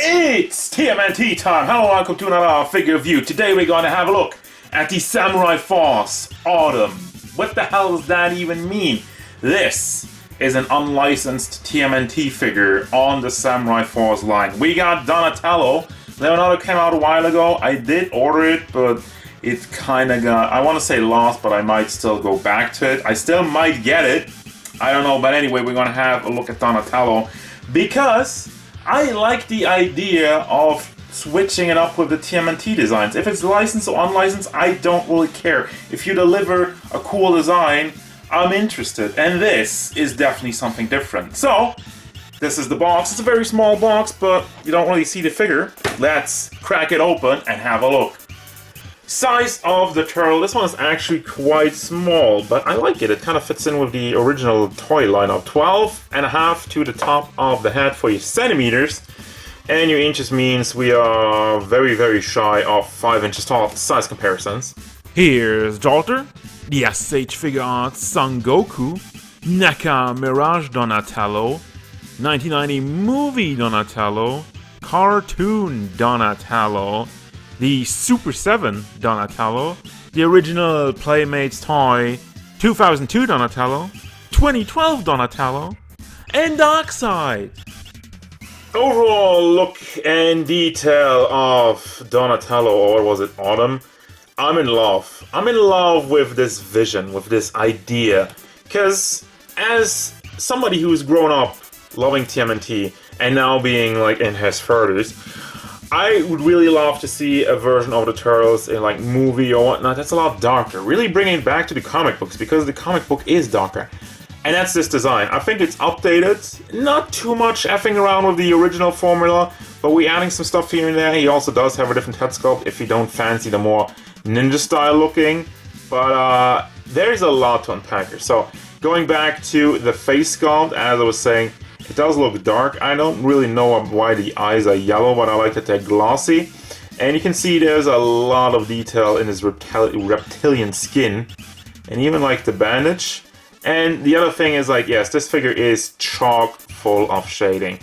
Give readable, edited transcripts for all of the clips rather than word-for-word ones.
It's TMNT time! Hello, welcome to another figure review. Today we're going to have a look at the SamuraiForce Autumn. What the hell does that even mean? This is an unlicensed TMNT figure on the SamuraiForce line. We got Donatello. Leonardo came out a while ago. I did order it, but it kinda got, I want to say lost, but I might still go back to it. I still might get it. I don't know, but anyway, we're gonna have a look at Donatello because I like the idea of switching it up with the TMNT designs. If it's licensed or unlicensed, I don't really care. If you deliver a cool design, I'm interested. And this is definitely something different. So, this is the box. It's a very small box, but you don't really see the figure. Let's crack it open and have a look. Size of the turtle. This one is actually quite small, but I like it. It kind of fits in with the original toy lineup. 12.5 to the top of the head for your centimeters. And your inches means we are very, very shy of 5 inches tall size comparisons. Here's Jalter, the SH Figure Arts Son Goku, NECA Mirage Donatello, 1990 Movie Donatello, Cartoon Donatello, the Super 7 Donatello, the original Playmates toy 2002 Donatello, 2012 Donatello, and Darkseid. Overall look and detail of Donatello, or was it Autumn? I'm in love. I'm in love with this vision, with this idea. Because as somebody who's grown up loving TMNT and now being like in his 30s, I would really love to see a version of the Turtles in like movie or whatnot that's a lot darker. Really bringing it back to the comic books because the comic book is darker. And that's this design. I think it's updated. Not too much effing around with the original formula, but we're adding some stuff here and there. He also does have a different head sculpt if you don't fancy the more ninja style looking. But there's a lot to unpack here. So going back to the face sculpt, as I was saying, it does look dark. I don't really know why the eyes are yellow, but I like that they're glossy. And you can see there's a lot of detail in his reptilian skin. And even like the bandage. And the other thing is like, yes, this figure is chock full of shading.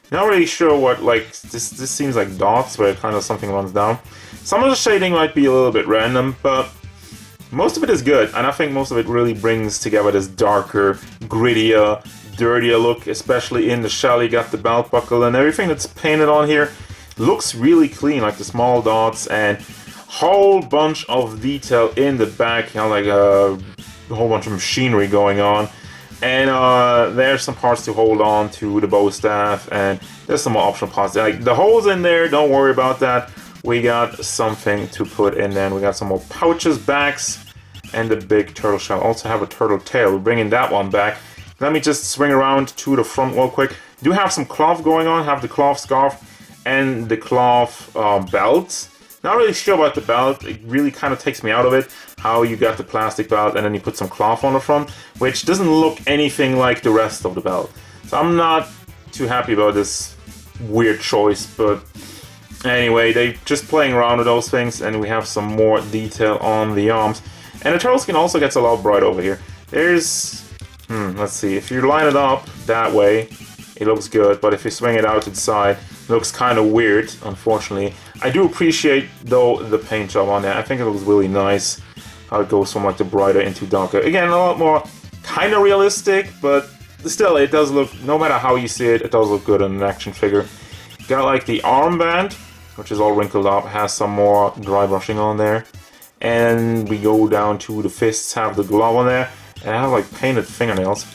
Not really sure what, like, this seems like dots where kind of something runs down. Some of the shading might be a little bit random, but most of it is good. And I think most of it really brings together this darker, grittier, dirtier look, especially in the shell. You got the belt buckle and everything that's painted on here looks really clean, like the small dots and whole bunch of detail in the back, you know, like a whole bunch of machinery going on. And there's some parts to hold on to the bow staff, and there's some more optional parts. Like the holes in there, don't worry about that. We got something to put in there. And we got some more pouches, backs, and the big turtle shell. Also have a turtle tail. We're bringing that one back. Let me just swing around to the front real quick. Do have some cloth going on. Have the cloth scarf and the cloth belt. Not really sure about the belt. It really kind of takes me out of it. How you got the plastic belt and then you put some cloth on the front, which doesn't look anything like the rest of the belt. So I'm not too happy about this weird choice, but anyway, they just playing around with those things, and we have some more detail on the arms. And the turtle skin also gets a lot bright over here. There's, let's see, if you line it up that way, it looks good, but if you swing it out to the side, it looks kind of weird, unfortunately. I do appreciate, though, the paint job on there. I think it looks really nice, how it goes from like the brighter into darker. Again, a lot more kind of realistic, but still, it does look, no matter how you see it, it does look good in an action figure. Got like the armband, which is all wrinkled up, has some more dry brushing on there. And we go down to the fists, have the glove on there, and I have like painted fingernails.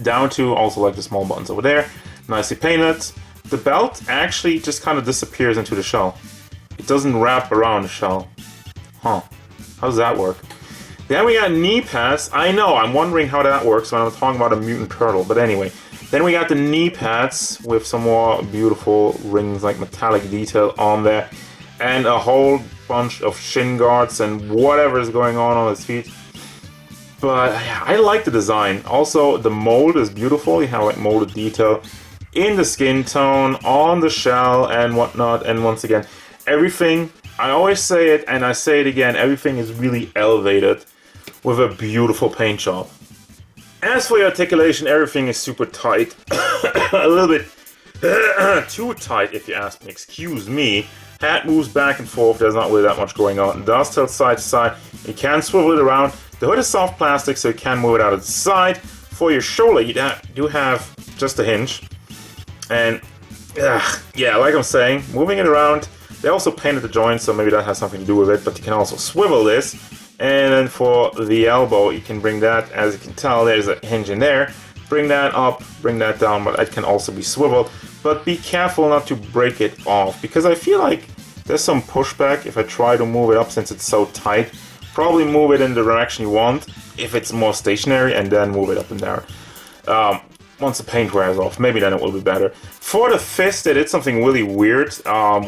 Down to also like the small buttons over there, nicely painted. The belt actually just kind of disappears into the shell. It doesn't wrap around the shell. Huh. How does that work? Then we got knee pads. I know, I'm wondering how that works when I'm talking about a mutant turtle, but anyway. Then we got the knee pads with some more beautiful rings, like metallic detail on there. And a whole bunch of shin guards and whatever is going on his feet. But I like the design. Also, the mold is beautiful. You have like molded detail in the skin tone, on the shell and whatnot. And once again, everything, I always say it and I say it again, everything is really elevated with a beautiful paint job. As for your articulation, everything is super tight. A little bit too tight, if you ask me. Excuse me. Hat moves back and forth. There's not really that much going on. It does tilt side to side. You can swivel it around. The hood is soft plastic, so you can move it out of the side. For your shoulder, you do have just a hinge. And, yeah, like I'm saying, moving it around. They also painted the joint, so maybe that has something to do with it. But you can also swivel this. And then for the elbow, you can bring that, as you can tell, there's a hinge in there. Bring that up, bring that down, but it can also be swiveled. But be careful not to break it off, because I feel like there's some pushback if I try to move it up since it's so tight. Probably move it in the direction you want if it's more stationary, and then move it up and down. Once the paint wears off, maybe then it will be better. For the fist, they did something really weird.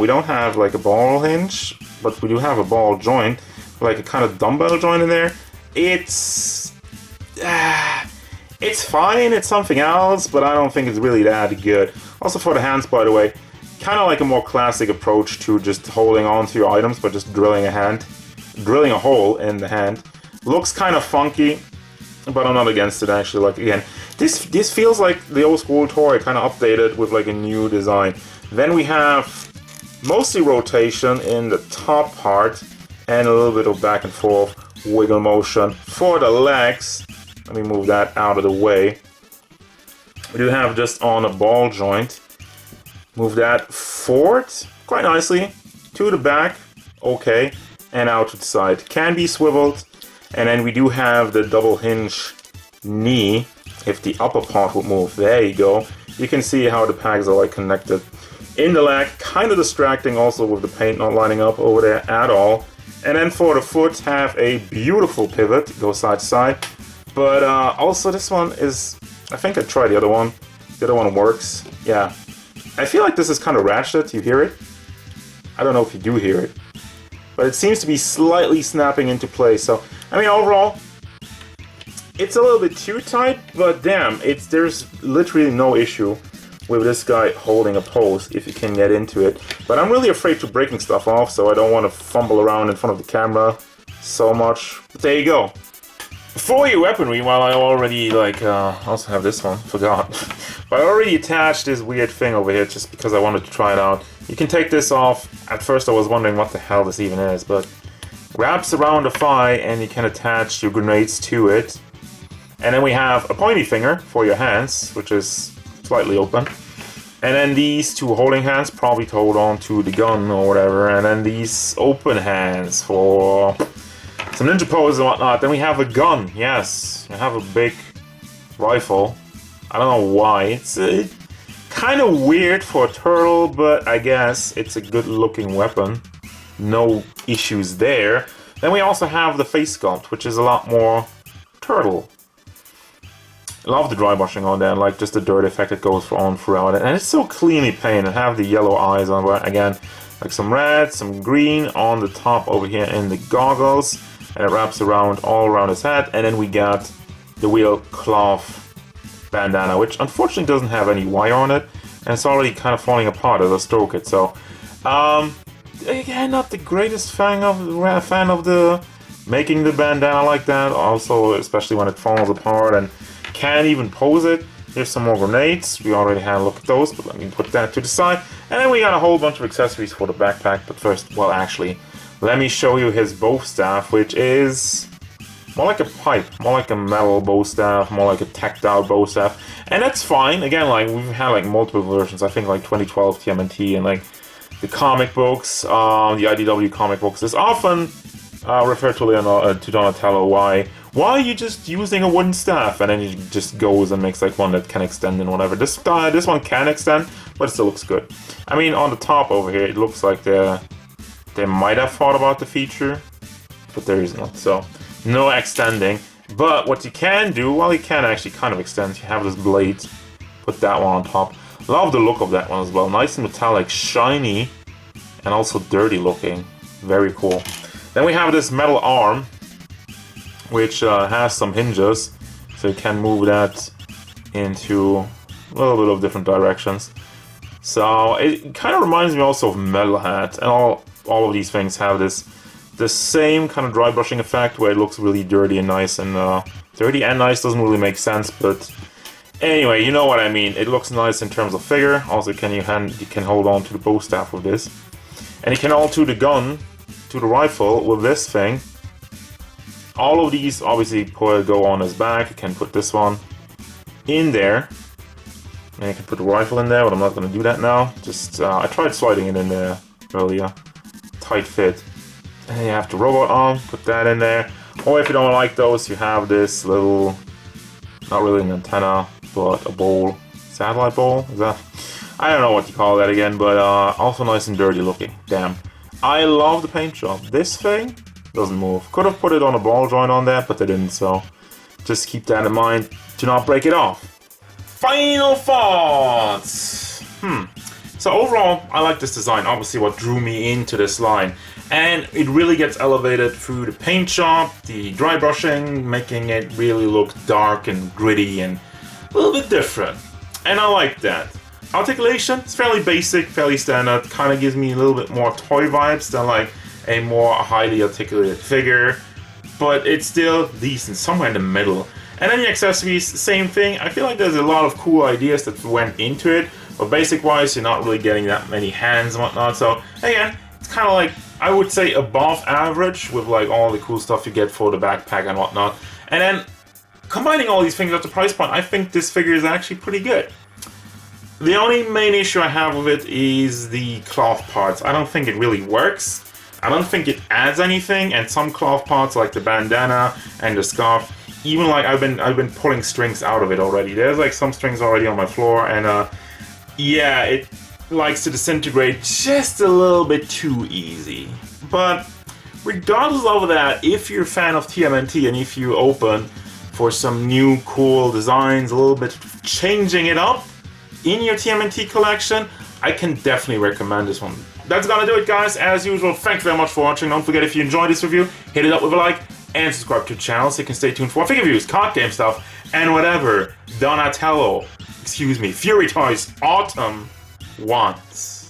We don't have like a ball hinge, but we do have a ball joint, like a kind of dumbbell joint in there. It's fine, it's something else, but I don't think it's really that good. Also for the hands, by the way, kind of like a more classic approach to just holding on to your items, but just drilling a hole in the hand. Looks kind of funky, but I'm not against it actually. Like again, this feels like the old school toy, kind of updated with like a new design. Then we have mostly rotation in the top part and a little bit of back and forth wiggle motion. For the legs, let me move that out of the way. We do have just on a ball joint. Move that forward quite nicely to the back, okay, and out to the side. Can be swiveled, and then we do have the double hinge knee. If the upper part would move, there you go. You can see how the pegs are like connected in the leg. Kind of distracting also with the paint not lining up over there at all. And then for the foot, have a beautiful pivot, go side to side. But also this one is, I think I tried the other one. The other one works, yeah. I feel like this is kind of ratchet, you hear it? I don't know if you do hear it. But it seems to be slightly snapping into place. So, I mean, overall, it's a little bit too tight, but damn, there's literally no issue with this guy holding a pose if you can get into it. But I'm really afraid to breaking stuff off, so I don't want to fumble around in front of the camera so much. But there you go. For your weaponry, while I already, also have this one, forgot. But I already attached this weird thing over here just because I wanted to try it out. You can take this off. At first I was wondering what the hell this even is, but wraps around the thigh and you can attach your grenades to it. And then we have a pointy finger for your hands, which is slightly open. And then these two holding hands, probably to hold on to the gun or whatever. And then these open hands for some ninja poses and whatnot. Then we have a gun, yes. We have a big rifle. I don't know why. It's kind of weird for a turtle, but I guess it's a good looking weapon. No issues there. Then we also have the face sculpt, which is a lot more turtle. I love the dry brushing on there, like just the dirt effect that goes on throughout it. And it's so cleanly painted. Have the yellow eyes on it again. Like some red, some green on the top over here in the goggles. And it wraps around all around his head. And then we got the wheel cloth bandana, which unfortunately doesn't have any wire on it. And it's already kind of falling apart as I stroke it. So, again, not the greatest fan of the making the bandana like that. Also, especially when it falls apart and can't even pose it. Here's some more grenades. We already had a look at those, but let me put that to the side. And then we got a whole bunch of accessories for the backpack. But first, well, actually, let me show you his bow staff, which is more like a pipe, more like a metal bow staff, more like a tactile bow staff. And that's fine. Again, like we've had like multiple versions. I think like 2012 TMNT and like the comic books, the IDW comic books is often referred to Donatello. Why are you just using a wooden staff? And then he just goes and makes like one that can extend and whatever. This one can extend, but it still looks good. I mean, on the top over here, it looks like they might have thought about the feature, but there is not. So no extending. But what you can do, well, you can actually kind of extend. You have this blade. Put that one on top. Love the look of that one as well. Nice and metallic, shiny, and also dirty looking. Very cool. Then we have this metal arm, which has some hinges, so you can move that into a little bit of different directions. So it kind of reminds me also of Metal Hat, and all of these things have the same kind of dry brushing effect where it looks really dirty and nice. And dirty and nice doesn't really make sense, but Anyway, you know what I mean. It looks nice in terms of figure. Also, you can hold on to the bow staff with this. And you can alter the gun to the rifle with this thing. All of these obviously go on his back. You can put this one in there. And you can put the rifle in there, but I'm not going to do that now. Just, I tried sliding it in there earlier. Tight fit. And then you have the robot arm, put that in there. Or if you don't like those, you have this little, not really an antenna, but a bowl. Satellite bowl? Is that? I don't know what you call that again, but also nice and dirty looking. Damn. I love the paint job. This thing doesn't move. Could have put it on a ball joint on there, but they didn't, so just keep that in mind. Do not break it off. Final thoughts! So overall, I like this design. Obviously what drew me into this line. And it really gets elevated through the paint job, the dry brushing, making it really look dark and gritty and a little bit different. And I like that. Articulation, it's fairly basic, fairly standard. Kind of gives me a little bit more toy vibes than like a more highly articulated figure. But it's still decent, somewhere in the middle. And then the accessories, same thing. I feel like there's a lot of cool ideas that went into it. But basic-wise, you're not really getting that many hands and whatnot. So, again, it's kind of like, I would say above average with like all the cool stuff you get for the backpack and whatnot. And then, combining all these things at the price point, I think this figure is actually pretty good. The only main issue I have with it is the cloth parts. I don't think it really works. I don't think it adds anything. And some cloth parts like the bandana and the scarf, even like I've been pulling strings out of it already. There's like some strings already on my floor, and yeah, it likes to disintegrate just a little bit too easy. But regardless of that, if you're a fan of TMNT and if you open for some new cool designs, a little bit changing it up in your TMNT collection, I can definitely recommend this one. That's gonna do it, guys. As usual, thank you very much for watching. Don't forget, if you enjoyed this review, hit it up with a like and subscribe to the channel so you can stay tuned for figure reviews, card game stuff, and whatever Donatello, Fury Toys Autumn wants.